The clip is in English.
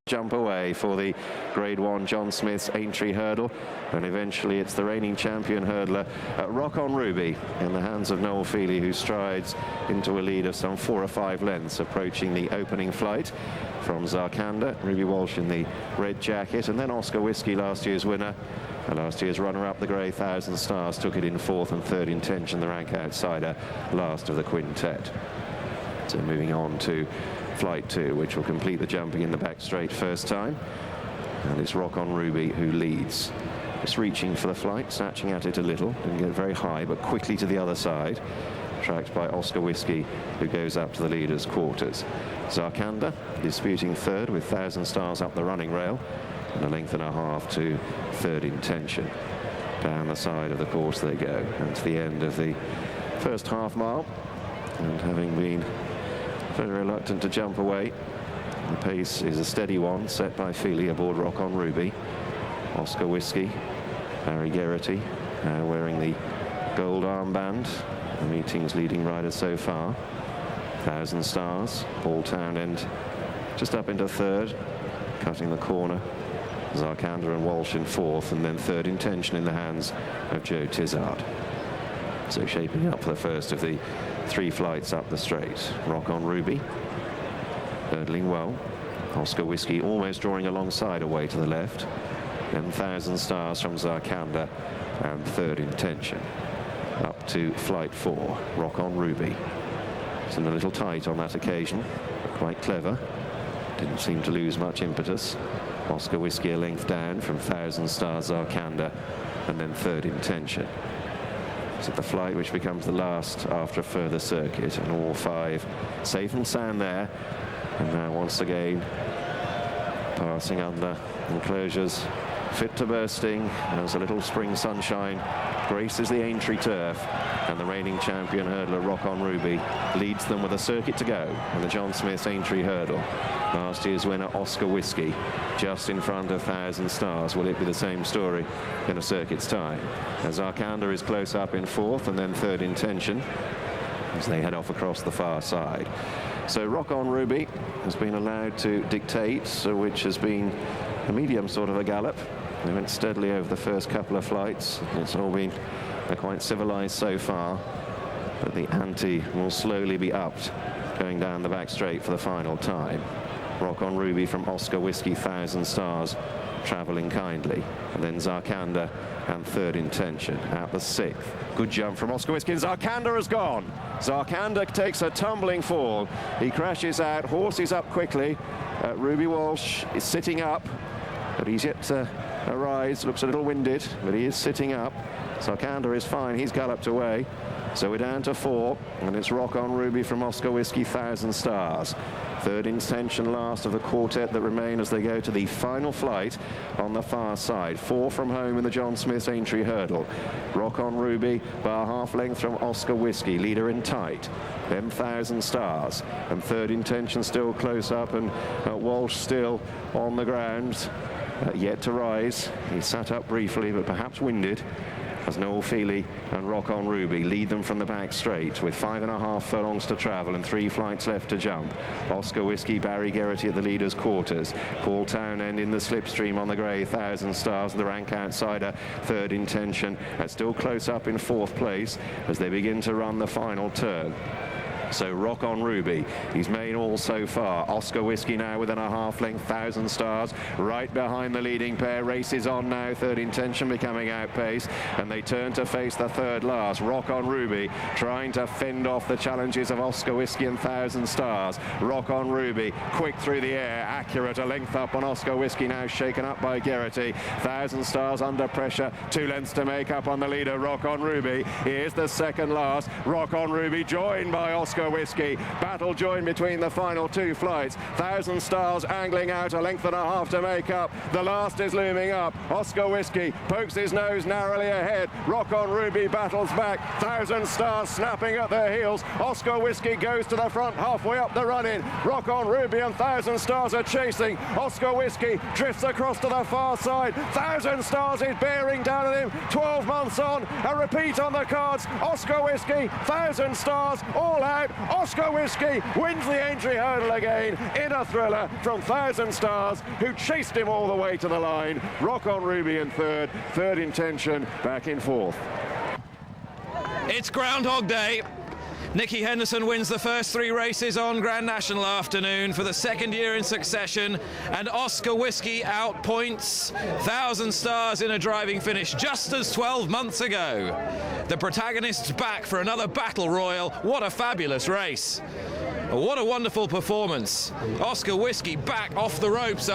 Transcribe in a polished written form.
Jump away for the Grade 1 John Smith's Aintree hurdle, and eventually it's the reigning champion hurdler Rock on Ruby in the hands of Noel Feely, who strides into a lead of some 4 or 5 lengths approaching the opening flight from Zarkanda. Ruby Walsh in the red jacket, and then Oscar Whisky, last year's winner, and last year's runner-up, the grey 1000 Stars, took it in 4th and 3rd intention, the rank outsider, last of the quintet. So moving on to Flight 2, which will complete the jumping in the back straight first time. And it's Rock on Ruby who leads. Just reaching for the flight, snatching at it a little, didn't get very high, but quickly to the other side. Tracked by Oscar Whisky, who goes up to the leader's quarters. Zarkanda disputing 3rd with 1000 Stars up the running rail, and a length and a half to 3rd intention. Down the side of the course they go, and to the end of the first half mile. And having been very reluctant to jump away, the pace is a steady one set by Feely aboard Rock on Ruby. Oscar Whisky, Barry Geraghty, wearing the gold armband, the meeting's leading rider so far. 1000 Stars, Paul Townend just up into 3rd, cutting the corner. Zarkanda and Walsh in 4th, and then 3rd intention in the hands of Joe Tizard. So shaping up for the first of the 3 flights up the straight. Rock on Ruby, hurdling well. Oscar Whisky almost drawing alongside away to the left. Then 1000 Stars from Zarkanda, and 3rd intention. Up to Flight 4, Rock on Ruby. It's in a little tight on that occasion, but quite clever. Didn't seem to lose much impetus. Oscar Whisky a length down from 1000 Stars Zarkanda, and then 3rd intention. It's at the flight which becomes the last after a further circuit, and all 5 safe and sound there. And now once again passing under enclosures fit to bursting as a little spring sunshine graces the Aintree turf, and the reigning champion hurdler Rock on Ruby leads them with a circuit to go in the John Smith's Aintree hurdle. Last year's winner Oscar Whisky just in front of 1000 Stars. Will it be the same story in a circuit's time? As Zarkanda is close up in 4th, and then 3rd intention as they head off across the far side. So Rock on Ruby has been allowed to dictate, which has been a medium sort of a gallop. They went steadily over the first couple of flights. It's all been quite civilized so far, but the ante will slowly be upped going down the back straight for the final time. Rock on Ruby from Oscar Whisky, 1000 Stars, travelling kindly, and then Zarkanda and 3rd intention at the 6th. Good jump from Oscar Whisky, and Zarkanda has gone. Zarkanda takes a tumbling fall. He crashes out, horses up quickly. Ruby Walsh is sitting up, but he's yet to arise. Looks a little winded, but he is sitting up. Zarkanda is fine, he's galloped away. So we're down to 4, and it's Rock on Ruby from Oscar Whisky, 1000 Stars. 3rd intention last of the quartet that remain as they go to the final flight on the far side. 4 from home in the John Smith's Aintree hurdle. Rock on Ruby by a half length from Oscar Whisky, leader in tight. Then 1000 Stars, and 3rd intention still close up, and Walsh still on the ground, yet to rise. He sat up briefly, but perhaps winded, as Noel Feely and Rock on Ruby lead them from the back straight with 5.5 furlongs to travel and 3 flights left to jump. Oscar Whisky, Barry Geraghty at the leader's quarters. Paul Townend in the slipstream on the grey 1000 Stars, the rank outsider, 3rd intention, and still close up in 4th place as they begin to run the final turn. So Rock on Ruby, he's made all so far. Oscar Whisky now within a half length, 1000 Stars right behind the leading pair. Races on now, 3rd intention becoming outpaced, and they turn to face the 3rd last. Rock on Ruby trying to fend off the challenges of Oscar Whisky and 1000 Stars. Rock on Ruby quick through the air, accurate, a length up on Oscar Whisky, now shaken up by Geraghty. 1000 Stars under pressure, 2 lengths to make up on the leader Rock on Ruby. Here's the 2nd last. Rock on Ruby joined by Oscar Whisky. Battle joined between the final 2 flights. 1000 Stars angling out, a length and a half to make up. The last is looming up. Oscar Whisky pokes his nose narrowly ahead. Rock on Ruby battles back. 1000 Stars snapping at their heels. Oscar Whisky goes to the front halfway up the run-in. Rock on Ruby and 1000 Stars are chasing. Oscar Whisky drifts across to the far side. 1000 Stars is bearing down on him. 12 months on, a repeat on the cards. Oscar Whisky, 1000 Stars, all out. out. Oscar Whisky wins the Aintree hurdle again in a thriller from 1,000 Stars, who chased him all the way to the line. Rock on Ruby in third, Third Intention back in fourth. It's Groundhog Day. Nicky Henderson wins the first 3 races on Grand National afternoon for the 2nd year in succession, and Oscar Whisky outpoints 1,000 Stars in a driving finish just as 12 months ago. The protagonist's back for another battle royal. What a fabulous race. What a wonderful performance. Oscar Whisky back off the ropes after